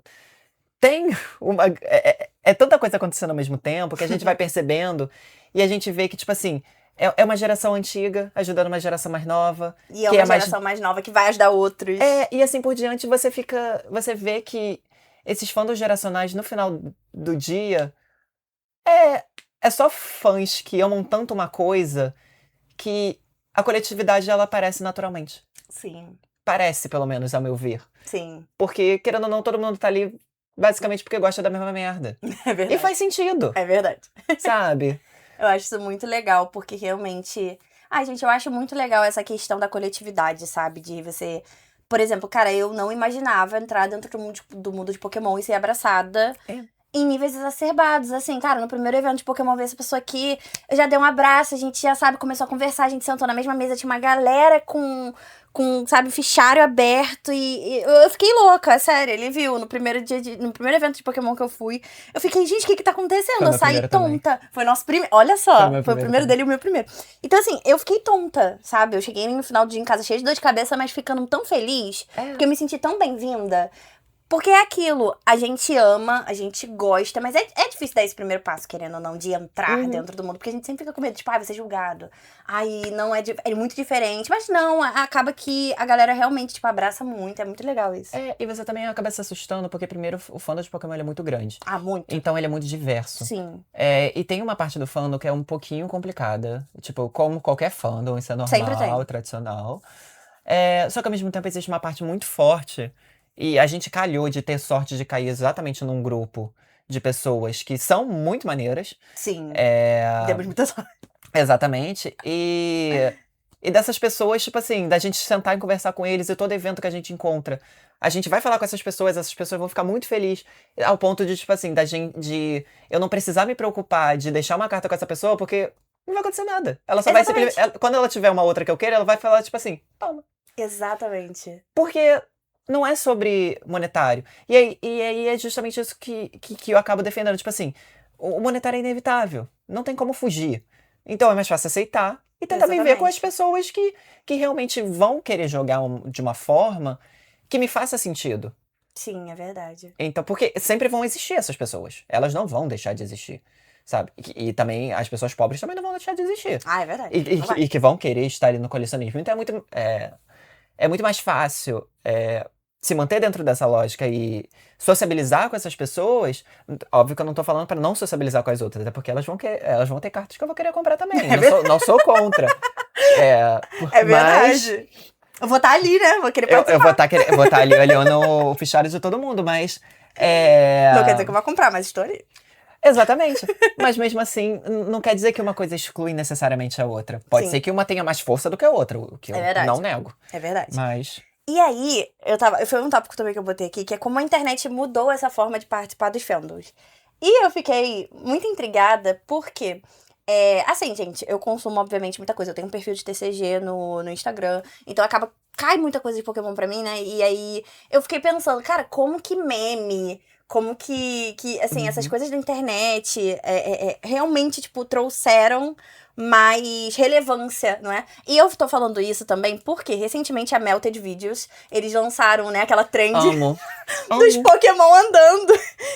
tem uma. É tanta coisa acontecendo ao mesmo tempo que a gente vai percebendo e a gente vê que, tipo assim, é uma geração antiga ajudando uma geração mais nova. E é que uma geração mais nova que vai ajudar outros. E assim por diante, você vê que esses fandoms geracionais, no final do dia, é só fãs que amam tanto uma coisa que a coletividade, ela aparece naturalmente. Sim, Parece, pelo menos, ao meu ver. sim. Porque, querendo ou não, todo mundo tá ali basicamente porque gosta da mesma merda. É verdade. E faz sentido, É verdade. sabe? Eu acho isso muito legal, porque realmente... Ai, gente, eu acho muito legal essa questão da coletividade, sabe? De você... Por exemplo, cara, eu não imaginava entrar dentro do mundo de Pokémon e ser abraçada em níveis exacerbados. Assim, cara, no primeiro evento de Pokémon, ver essa pessoa aqui, eu já dei um abraço, a gente já, sabe, começou a conversar, a gente sentou na mesma mesa, tinha uma galera com sabe, fichário aberto e eu fiquei louca, sério. Ele viu, no primeiro evento de Pokémon que eu fui, eu fiquei, gente, o que tá acontecendo? Foi Eu meu saí primeiro também. tonta. Foi nosso primeiro, olha só, Foi meu foi o primeiro primeiro dele e o meu primeiro. Então, assim, eu fiquei tonta, sabe? Eu cheguei no final do dia em casa cheia de dor de cabeça, mas ficando tão feliz, porque eu me senti tão bem-vinda. Porque é aquilo, a gente ama, a gente gosta, mas é difícil dar esse primeiro passo, querendo ou não, de entrar dentro do mundo, porque a gente sempre fica com medo, tipo, vai ser julgado. Aí não é muito diferente, mas não, acaba que a galera realmente, tipo, abraça muito, é muito legal isso. E você também acaba se assustando, porque primeiro o fandom de Pokémon ele é muito grande. Muito. Então ele é muito diverso. Sim. E tem uma parte do fandom que é um pouquinho complicada. Tipo, como qualquer fandom, isso é Sempre normal, tem. tradicional. Só que ao mesmo tempo existe uma parte muito forte. E a gente calhou de ter sorte de cair exatamente num grupo de pessoas que são muito maneiras. Sim. Demos muita sorte. Exatamente. E dessas pessoas, tipo assim, da gente sentar e conversar com eles e todo evento que a gente encontra. A gente vai falar com essas pessoas vão ficar muito felizes. Ao ponto de, tipo assim, de eu não precisar me preocupar de deixar uma carta com essa pessoa, porque não vai acontecer nada. Ela só vai simplesmente. Quando ela tiver uma outra que eu queira, ela vai falar, tipo assim, toma. Exatamente. Porque não é sobre monetário. E aí é justamente isso que eu acabo defendendo. Tipo assim, o monetário é inevitável. Não tem como fugir. Então é mais fácil aceitar e tentar viver com as Exatamente. pessoas que realmente vão querer jogar de uma forma que me faça sentido. Sim, é verdade. Então, porque sempre vão existir essas pessoas. Elas não vão deixar de existir, sabe? E também as pessoas pobres também não vão deixar de existir. Ah, é verdade. E, Não vai. e que vão querer estar ali no colecionismo. Então é muito mais fácil se manter dentro dessa lógica e sociabilizar com essas pessoas. Óbvio que eu não tô falando para não sociabilizar com as outras, até porque elas vão ter cartas que eu vou querer comprar também. É Não sou contra. É, É mas verdade. Eu vou estar ali, né? Vou querer eu vou participar. estar ali olhando o fichário de todo mundo, mas. Não quer dizer que eu vou comprar, mas estou ali. Exatamente. Mas mesmo assim, não quer dizer que uma coisa exclui necessariamente a outra. Pode ser Sim, que uma tenha mais força do que a outra, o que é eu não verdade. nego. É verdade. Mas. E aí, foi um tópico também que eu botei aqui, que é como a internet mudou essa forma de participar dos fandoms. E eu fiquei muito intrigada, porque, assim, gente, eu consumo, obviamente, muita coisa. Eu tenho um perfil de TCG no Instagram, então cai muita coisa de Pokémon pra mim, né? E aí, eu fiquei pensando, cara, como que meme, como que assim, essas Uhum. coisas da internet realmente, tipo, trouxeram mais relevância, não é? E eu tô falando isso também porque recentemente a Melted Videos, eles lançaram, né, aquela trend Amo. dos Amo. Pokémon andando.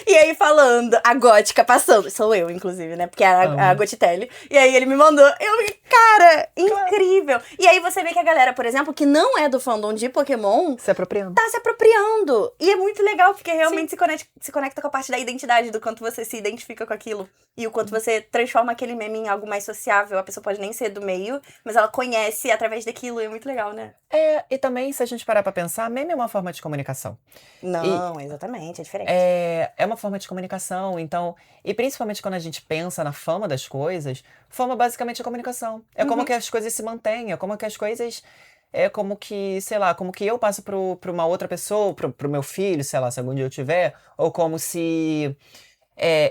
E aí falando, a Gótica passando. Sou eu, inclusive, né? Porque era a Amo. Gotitelli. E aí ele me mandou. Eu fiquei, cara, Claro. incrível. E aí você vê que a galera, por exemplo, que não é do fandom de Pokémon, Se apropriando. tá se apropriando. E é muito legal, porque Sim. realmente se conecta com a parte da identidade, do quanto você se identifica com aquilo. E o quanto você transforma aquele meme em algo mais sociável. A pessoa pode nem ser do meio, mas ela conhece através daquilo. E é muito legal, né? E também, se a gente parar pra pensar, meme é uma forma de comunicação. E Não, exatamente, é diferente. é uma forma de comunicação, então. E principalmente quando a gente pensa na fama das coisas, fama basicamente é comunicação. É como Uhum. que as coisas se mantêm, é como que as coisas. É como que, sei lá, como que eu passo pra uma outra pessoa, pro meu filho, sei lá, se algum dia eu tiver, ou como se.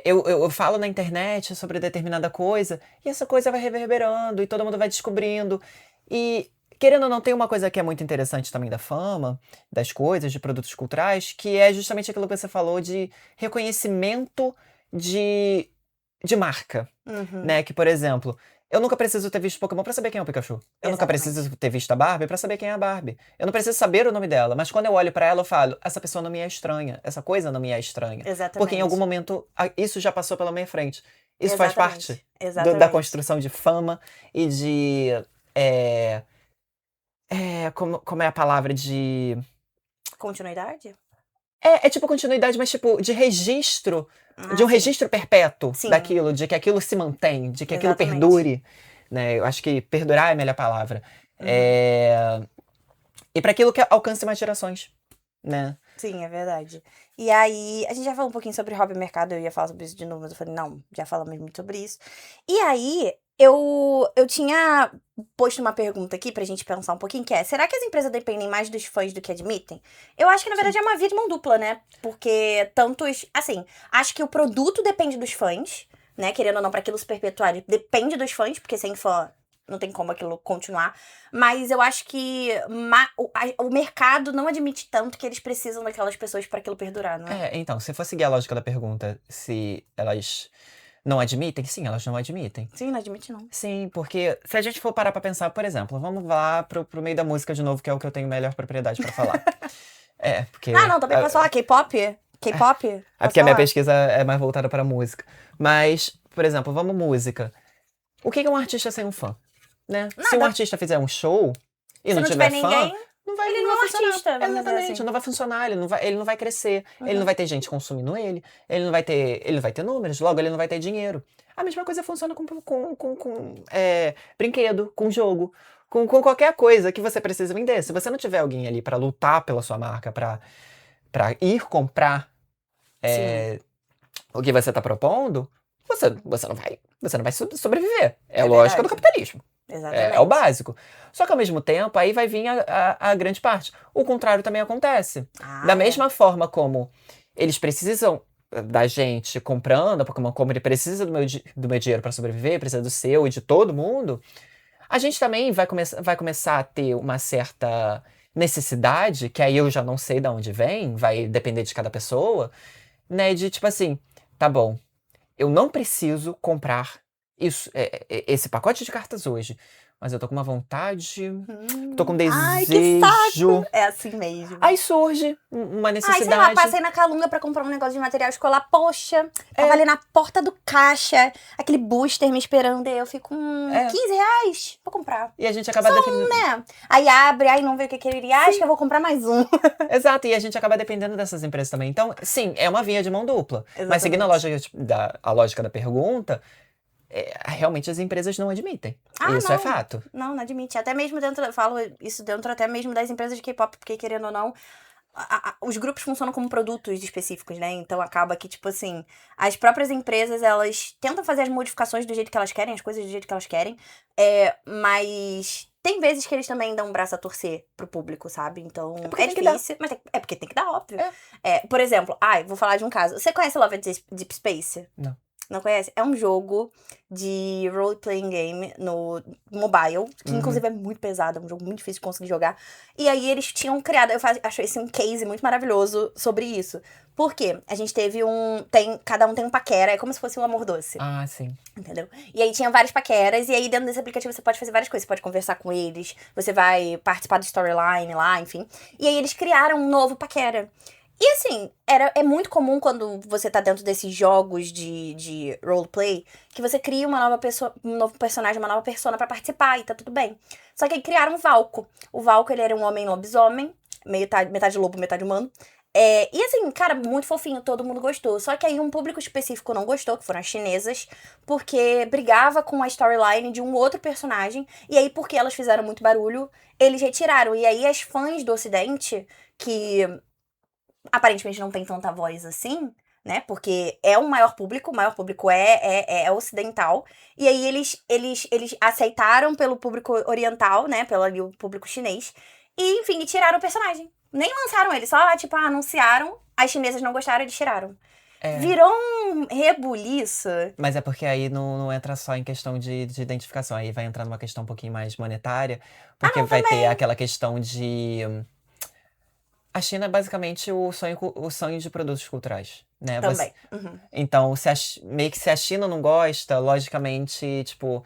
Eu falo na internet sobre determinada coisa e essa coisa vai reverberando e todo mundo vai descobrindo. E, querendo ou não, tem uma coisa que é muito interessante também da fama, das coisas, de produtos culturais, que é justamente aquilo que você falou de reconhecimento de, de marca, Uhum. né? Que, por exemplo, eu nunca preciso ter visto Pokémon pra saber quem é o Pikachu. Eu nunca Exatamente. preciso ter visto a Barbie pra saber quem é a Barbie. Eu não preciso saber o nome dela, mas quando eu olho pra ela, eu falo, essa pessoa não me é estranha, essa coisa não me é estranha. Porque em algum Exatamente. momento isso já passou pela minha frente. Isso faz parte Exatamente. da Exatamente. construção de fama e de. é, como é a palavra? Continuidade? É tipo continuidade, mas tipo de registro, de Ah, um sim. registro perpétuo Sim, daquilo, de que aquilo se mantém, de que aquilo exatamente. perdure, né? Eu acho que perdurar é a melhor palavra. Uhum. É, E para aquilo que alcance mais gerações, né? Sim, é verdade. E aí, a gente já falou um pouquinho sobre hobby e mercado, eu ia falar sobre isso de novo, mas eu falei, não, já falamos muito sobre isso. E aí, eu tinha posto uma pergunta aqui pra gente pensar um pouquinho, que é, será que as empresas dependem mais dos fãs do que admitem? Eu acho que, na verdade, Sim. é uma via de mão dupla, né? Porque tantos, assim, acho que o produto depende dos fãs, né? Querendo ou não, pra aquilo se perpetuar, depende dos fãs, porque sem fã não tem como aquilo continuar. Mas eu acho que o mercado não admite tanto que eles precisam daquelas pessoas pra aquilo perdurar, não é? Então, se for seguir a lógica da pergunta, se elas não admitem, sim, elas não admitem. Sim, não admite não. Sim, porque se a gente for parar pra pensar, por exemplo, vamos lá pro meio da música de novo, que é o que eu tenho melhor propriedade pra falar. Ah, Porque não, também posso falar K-pop? K-pop? é Posso porque a minha falar? pesquisa é mais voltada para música. Mas, por exemplo, vamos música. O que é um artista sem um fã, né? Se um Nada. artista fizer um show e Se não não tiver tiver fã, ninguém, não vai, ele não não vai é um funcionar. artista, vamos dizer Exatamente, assim. não vai funcionar, ele não vai crescer, ele não Uhum. vai ter gente consumindo ele não vai ter números, logo ele não vai ter dinheiro. A mesma coisa funciona com brinquedo, com jogo, com qualquer coisa que você precisa vender. Se você não tiver alguém ali para lutar pela sua marca, para ir comprar Sim, o que você está propondo, você não vai sobreviver. É a é lógica do verdade. capitalismo. É o Exatamente. básico. Só que ao mesmo tempo, aí vai vir a grande parte. O contrário também acontece. Da Ah, é. mesma forma como eles precisam da gente comprando, como ele precisa do meu dinheiro para sobreviver, precisa do seu e de todo mundo, a gente também vai começar a ter uma certa necessidade, que aí eu já não sei de onde vem, vai depender de cada pessoa, né? De tipo assim, tá bom, eu não preciso comprar esse pacote de cartas hoje, mas eu tô com uma vontade, tô com Ai, que saco! desejo. É assim mesmo. Aí surge uma Ai, sei lá, necessidade. passei na Calunga pra comprar um negócio de material escolar. Poxa, tava ali na porta do caixa, aquele booster me esperando. Aí eu fico, R$15, vou comprar. E a gente acaba dependendo. Né? Aí abre, aí não vê o que ele iria, acho que eu vou comprar mais um. Exato, e a gente acaba dependendo dessas empresas também. Então, sim, é uma via de mão dupla. Mas seguindo a lógica da pergunta, realmente as empresas não admitem. Isso é fato. Não admite. Até mesmo dentro, eu falo isso dentro até mesmo das empresas de K-pop, porque querendo ou não, os grupos funcionam como produtos específicos, né? Então acaba que, tipo assim, as próprias empresas, elas tentam fazer as modificações do jeito que elas querem, as coisas do jeito que elas querem, mas tem vezes que eles também dão um braço a torcer pro público, sabe? Então é difícil, mas é porque tem que dar, óbvio. Por exemplo, vou falar de um caso. Você conhece Love and Deep Space? Não. Não conhece? É um jogo de role-playing game no mobile, que inclusive é muito pesado, é um jogo muito difícil de conseguir jogar. E aí eles tinham criado, eu acho esse um case muito maravilhoso sobre isso. Por quê? A gente teve cada um tem um paquera, é como se fosse um amor doce. Ah, sim. Entendeu? E aí tinha várias paqueras, e aí dentro desse aplicativo você pode fazer várias coisas. Você pode conversar com eles, você vai participar do storyline lá, enfim. E aí eles criaram um novo paquera. E assim, é muito comum quando você tá dentro desses jogos de roleplay, que você cria uma nova pessoa, um novo personagem, uma nova persona pra participar, e tá tudo bem. Só que aí criaram um Valco. O Valco, ele era um homem lobisomem, metade lobo, metade humano. E assim, cara, muito fofinho, todo mundo gostou. Só que aí um público específico não gostou, que foram as chinesas, porque brigava com a storyline de um outro personagem. E aí, porque elas fizeram muito barulho, eles retiraram. E aí as fãs do Ocidente, que aparentemente não tem tanta voz assim, né? Porque é o maior público é ocidental. E aí eles aceitaram pelo público oriental, né? Pelo público chinês. E, enfim, tiraram o personagem. Nem lançaram ele, só, tipo, anunciaram, as chinesas não gostaram, eles tiraram. Virou um rebuliço. Mas é porque aí não entra só em questão de identificação, aí vai entrar numa questão um pouquinho mais monetária, porque vai ter aquela questão de... A China é basicamente o sonho de produtos culturais, né? Também. Então, meio que se a China não gosta, logicamente, tipo...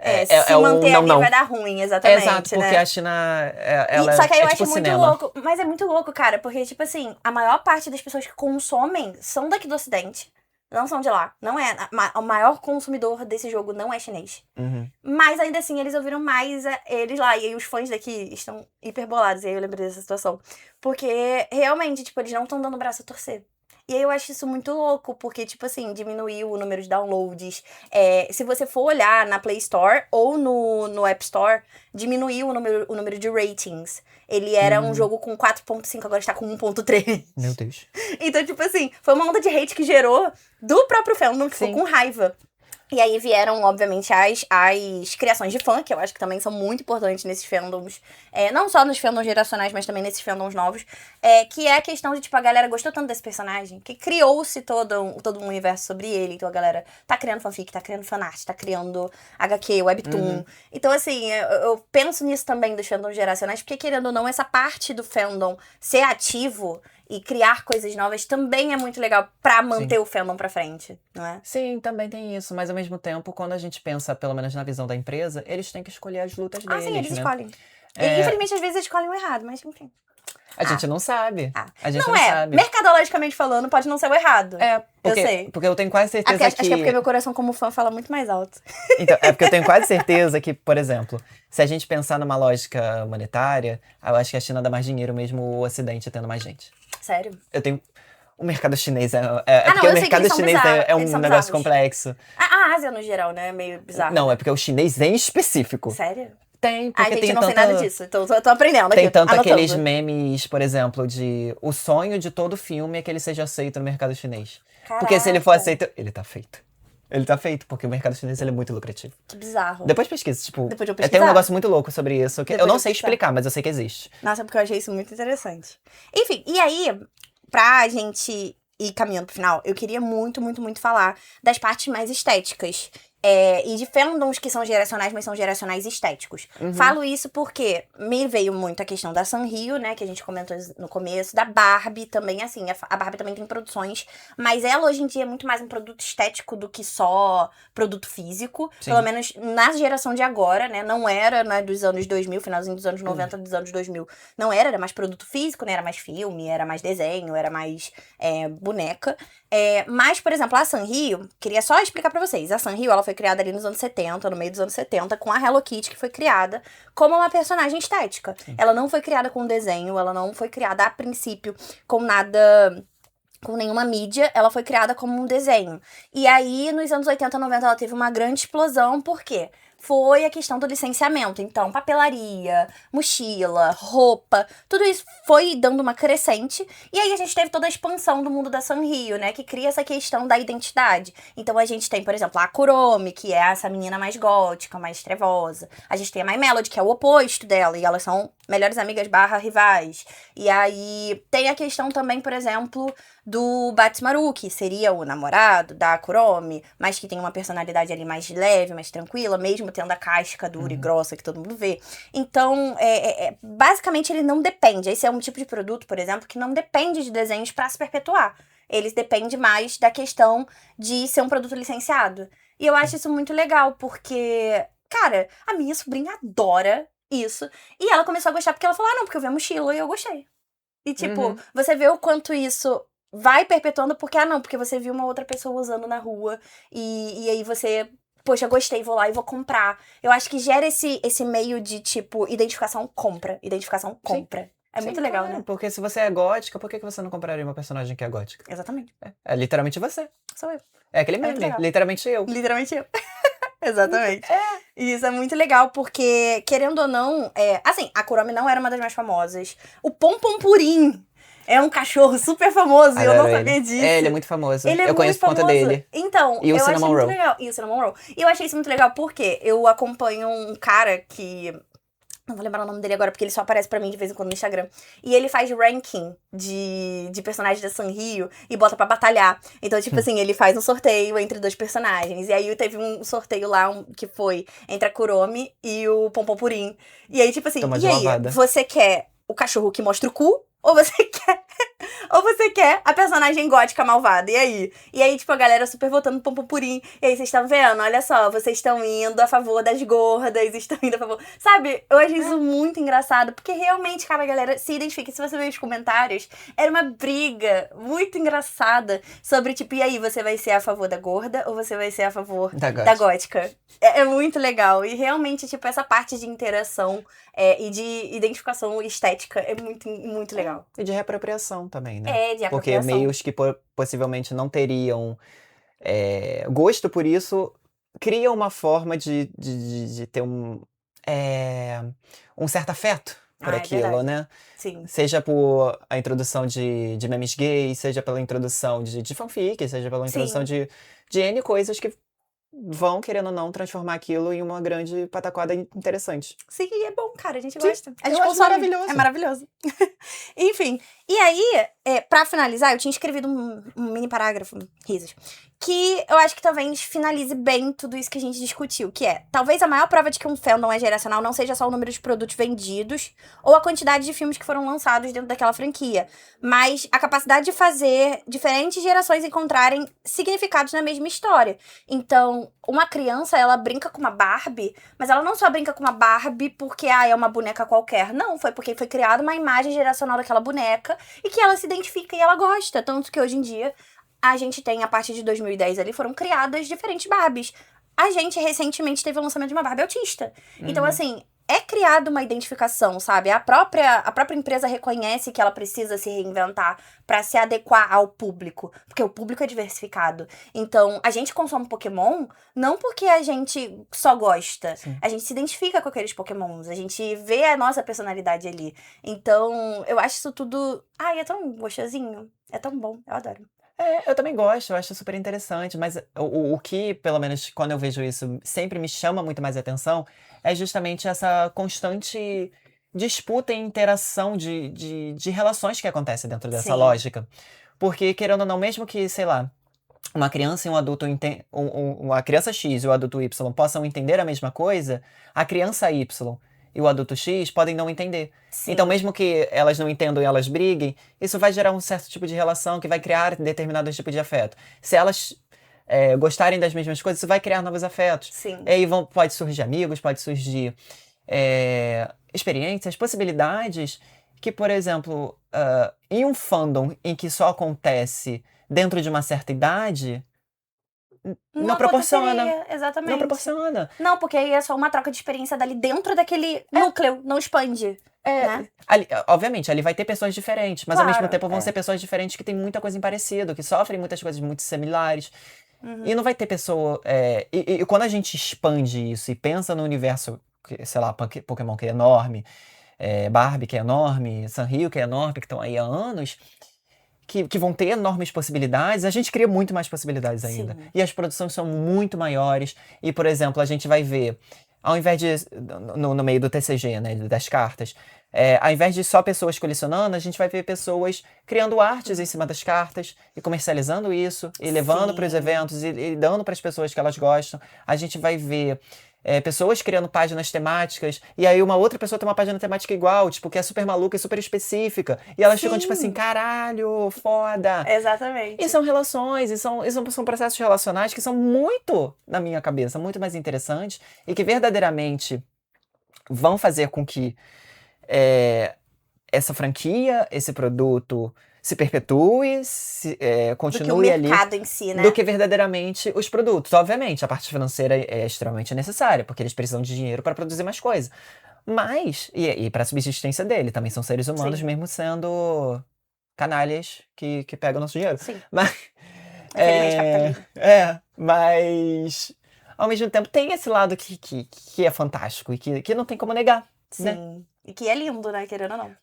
se manter ali vai dar ruim, exatamente. Exato, porque a China, ela só que aí eu acho tipo muito cinema. louco. Mas é muito louco, cara, porque, tipo assim, a maior parte das pessoas que consomem são daqui do Ocidente. Não são de lá. Não é. O maior consumidor desse jogo não é chinês. Mas ainda assim, eles ouviram mais eles lá. E aí os fãs daqui estão hiperbolados. E aí eu lembrei dessa situação. Porque realmente, tipo, eles não estão dando o braço a torcer. E aí eu acho isso muito louco, porque, tipo assim, diminuiu o número de downloads. Se você for olhar na Play Store ou no App Store, diminuiu o número de ratings. Ele era um jogo com 4.5, agora está com 1.3. Meu Deus. Então, tipo assim, foi uma onda de hate que gerou do próprio fandom, que ficou com raiva. E aí vieram, obviamente, as criações de fã, que eu acho que também são muito importantes nesses fandoms. Não só nos fandoms geracionais, mas também nesses fandoms novos. Que é a questão de, tipo, a galera gostou tanto desse personagem, que criou-se todo um universo sobre ele. Então a galera tá criando fanfic, tá criando fanart, tá criando HQ, webtoon. Então, assim, eu penso nisso também dos fandoms geracionais, porque, querendo ou não, essa parte do fandom ser ativo e criar coisas novas também é muito legal pra manter o fandom pra frente, não é? Sim, também tem isso. Mas, ao mesmo tempo, quando a gente pensa, pelo menos na visão da empresa, eles têm que escolher as lutas deles, Sim, eles né? escolhem. E, infelizmente, às vezes eles escolhem o errado, mas enfim. A gente não sabe. A gente não é. sabe. Mercadologicamente falando, pode não ser o errado. Porque, eu sei. Porque eu tenho quase certeza Acho que é porque meu coração como fã fala muito mais alto. Então, é porque eu tenho quase certeza que, por exemplo, se a gente pensar numa lógica monetária, eu acho que a China dá mais dinheiro mesmo o Ocidente tendo mais gente. Sério? Eu tenho... O mercado chinês porque o mercado chinês é um negócio complexo. A Ásia, no geral, né? É meio bizarro. Não, é porque o chinês em específico. Sério? Tem, porque gente, tem eu não sei nada disso. Então, eu tô aprendendo aqui. Tem tanto anotando. aqueles memes, por exemplo, de... O sonho de todo filme é que ele seja aceito no mercado chinês. Caraca. Porque se ele for aceito... Ele tá feito. Ele tá feito, porque o mercado chinês ele é muito lucrativo. Que bizarro. Depois pesquisa, tipo... Depois de eu pesquisar. Tem um negócio muito louco sobre isso, que eu não sei pesquisar. explicar, mas eu sei que existe. Nossa, porque eu achei isso muito interessante. Enfim, e aí, pra gente ir caminhando pro final, eu queria muito, muito, muito falar das partes mais estéticas. E de fandoms que são geracionais, mas são geracionais estéticos. Falo isso porque me veio muito a questão da Sanrio, né, que a gente comentou no começo, da Barbie também, assim, a Barbie também tem produções, mas ela hoje em dia é muito mais um produto estético do que só produto físico, Sim. pelo menos na geração de agora, né, não era, né, dos anos 2000, finalzinho dos anos 90, dos anos 2000, não era mais produto físico, né, era mais filme, era mais desenho, era mais boneca. Mas, por exemplo, a Sanrio, queria só explicar pra vocês, a Sanrio, ela foi criada ali nos anos 70, no meio dos anos 70, com a Hello Kitty, que foi criada como uma personagem estética. Sim. Ela não foi criada com desenho, ela não foi criada a princípio com nada, com nenhuma mídia, ela foi criada como um desenho. E aí, nos anos 80, 90, ela teve uma grande explosão, por quê? Foi a questão do licenciamento. Então, papelaria, mochila, roupa, tudo isso foi dando uma crescente. E aí a gente teve toda a expansão do mundo da Sanrio, né? Que cria essa questão da identidade. Então a gente tem, por exemplo, a Kuromi, que é essa menina mais gótica, mais trevosa. A gente tem a My Melody, que é o oposto dela. E elas são melhores amigas / rivais. E aí tem a questão também, por exemplo, do Batsmaru, que seria o namorado da Kuromi, mas que tem uma personalidade ali mais leve, mais tranquila, mesmo tendo a casca dura e grossa que todo mundo vê. Então, basicamente, ele não depende. Esse é um tipo de produto, por exemplo, que não depende de desenhos para se perpetuar. Eles dependem mais da questão de ser um produto licenciado. E eu acho isso muito legal, porque, cara, a minha sobrinha adora isso. E ela começou a gostar porque ela falou, não, porque eu vi a mochila e eu gostei. E, tipo, você vê o quanto isso vai perpetuando porque, porque você viu uma outra pessoa usando na rua e aí você, poxa, gostei, vou lá e vou comprar. Eu acho que gera esse meio de, tipo, identificação compra. É muito legal, né? Porque se você é gótica, por que você não compraria uma personagem que é gótica? Exatamente. É literalmente você. Sou eu. É aquele meme, literalmente eu. Literalmente eu. Exatamente. E isso é muito legal, porque, querendo ou não, assim, a Kuromi não era uma das mais famosas. O Pompompurim é um cachorro super famoso e eu não sabia disso. Ele é muito famoso. Ele é eu conheço muito por conta famoso. dele. Então, E o eu achei Cinnamon muito Roll. legal. E o Cinnamon Roll. E eu achei isso muito legal porque eu acompanho um cara que... Não vou lembrar o nome dele agora, porque ele só aparece pra mim de vez em quando no Instagram. E ele faz ranking de personagens da Sanrio e bota pra batalhar. Então, tipo assim, ele faz um sorteio entre 2 personagens. E aí teve um sorteio lá que foi entre a Kuromi e o Pompompurim. E aí, tipo assim, Toma e de aí? lavada. Você quer o cachorro que mostra o cu? Ou você quer... Ou você quer a personagem gótica malvada? E aí? E aí, tipo, a galera super votando no Pompompurim. E aí, vocês estão vendo? Olha só, vocês estão indo a favor das gordas, estão indo a favor... Sabe? Eu achei isso muito engraçado. Porque realmente, cara, a galera se identifica. Se você ver os comentários, era uma briga muito engraçada sobre, tipo, e aí, você vai ser a favor da gorda ou você vai ser a favor da gótica? É muito legal. E realmente, tipo, essa parte de interação e de identificação estética é muito, muito legal. E de reapropriação também, né? De apropriação. Porque meios que possivelmente não teriam gosto por isso, criam uma forma de ter um certo afeto por aquilo, né? Sim. Seja por a introdução de memes gays, seja pela introdução de fanfic, seja pela introdução de N coisas que vão, querendo ou não, transformar aquilo em uma grande pataquada interessante. Sim, e é bom, cara, a gente gosta. A gente eu acho maravilhoso. É maravilhoso. Enfim, e aí, pra finalizar, eu tinha escrevido um mini parágrafo, risos, que eu acho que talvez finalize bem tudo isso que a gente discutiu, que é, talvez a maior prova de que um fandom é geracional não seja só o número de produtos vendidos ou a quantidade de filmes que foram lançados dentro daquela franquia, mas a capacidade de fazer diferentes gerações encontrarem significados na mesma história. Então, uma criança, ela brinca com uma Barbie, mas ela não só brinca com uma Barbie porque, é uma boneca qualquer. Não, foi porque foi criada uma imagem geracional daquela boneca e que ela se identifica e ela gosta. Tanto que hoje em dia, a gente tem, a partir de 2010 ali, foram criadas diferentes Barbies. A gente, recentemente, teve o lançamento de uma Barbie autista. Então, assim... É criada uma identificação, sabe? A própria empresa reconhece que ela precisa se reinventar pra se adequar ao público, porque o público é diversificado. Então, a gente consome Pokémon não porque a gente só gosta. Sim. A gente se identifica com aqueles Pokémons, a gente vê a nossa personalidade ali. Então, eu acho isso tudo... é tão gostosinho, é tão bom, eu adoro. Eu também gosto, eu acho super interessante, mas o que, pelo menos quando eu vejo isso, sempre me chama muito mais atenção é justamente essa constante disputa e interação de relações que acontece dentro dessa lógica. Porque, querendo ou não, mesmo que, sei lá, uma criança e um adulto uma criança X e o adulto Y possam entender a mesma coisa, a criança Y e o adulto X podem não entender. Então, Sim. mesmo que elas não entendam e elas briguem, isso vai gerar um certo tipo de relação que vai criar determinado tipo de afeto. Se elas gostarem das mesmas coisas, isso vai criar novos afetos. Sim. E aí pode surgir amigos, pode surgir experiências, possibilidades que, por exemplo, em um fandom em que só acontece dentro de uma certa idade, não proporciona. aconteceria, exatamente. Não proporciona. Não, porque aí é só uma troca de experiência dali dentro daquele núcleo, não expande. Né? Obviamente, ali vai ter pessoas diferentes, mas ao Claro, mesmo tempo vão ser pessoas diferentes que têm muita coisa em parecido, que sofrem muitas coisas muito similares. E não vai ter pessoa. E quando a gente expande isso e pensa no universo, sei lá, Pokémon que é enorme, Barbie que é enorme, Sanrio que é enorme, que estão aí há anos, que vão ter enormes possibilidades, a gente cria muito mais possibilidades ainda. Sim. E as produções são muito maiores. E, por exemplo, a gente vai ver, ao invés de. No meio do TCG, né, das cartas, ao invés de só pessoas colecionando, a gente vai ver pessoas criando artes em cima das cartas e comercializando isso, e levando para os eventos e dando para as pessoas que elas gostam. A gente vai ver pessoas criando páginas temáticas, e aí uma outra pessoa tem uma página temática igual, tipo, que é super maluca e super específica. E elas ficam tipo assim, caralho, foda. Exatamente. E são relações, e são processos relacionais que são muito, na minha cabeça, muito mais interessantes e que verdadeiramente vão fazer com que essa franquia, esse produto se perpetue, continue do que o ali. mercado em si, né? Do que verdadeiramente os produtos. Obviamente, a parte financeira é extremamente necessária, porque eles precisam de dinheiro para produzir mais coisa. Mas, e para a subsistência dele, também são seres humanos, mesmo sendo canalhas que pegam nosso dinheiro. Sim. Mas, Infelizmente, capitalismo. mas ao mesmo tempo tem esse lado que é fantástico e que não tem como negar. Sim. Né? E que é lindo, né? Querendo ou não.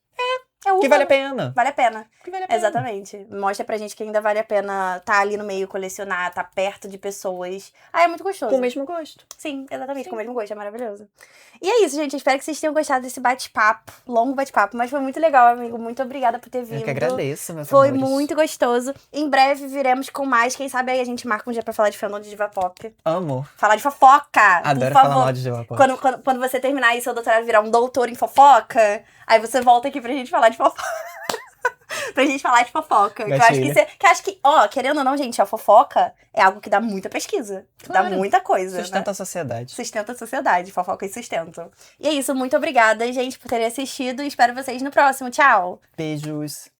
Que vale a pena. Vale a pena. Que vale a pena. Exatamente. Mostra pra gente que ainda vale a pena estar ali no meio, colecionar, estar perto de pessoas. É muito gostoso. Com o mesmo gosto. Sim, exatamente. Com o mesmo gosto. É maravilhoso. E é isso, gente. Eu espero que vocês tenham gostado desse bate-papo. Longo bate-papo. Mas foi muito legal, amigo. Muito obrigada por ter vindo. Eu que agradeço, meus Foi amores. muito gostoso. Em breve viremos com mais. Quem sabe aí a gente marca um dia pra falar de fandom de diva pop. Amo. Falar de fofoca. Adoro por favor. falar mal de diva pop. Quando você terminar aí seu doutorado e virar um doutor em fofoca, aí você volta aqui pra gente falar de fofoca. Pra gente falar de fofoca. Que eu acho que, querendo ou não, gente, a fofoca é algo que dá muita pesquisa. Claro. Dá muita coisa. Sustenta né? a sociedade. Sustenta a sociedade. Fofoca e sustentam. E é isso. Muito obrigada, gente, por terem assistido. Espero vocês no próximo. Tchau. Beijos.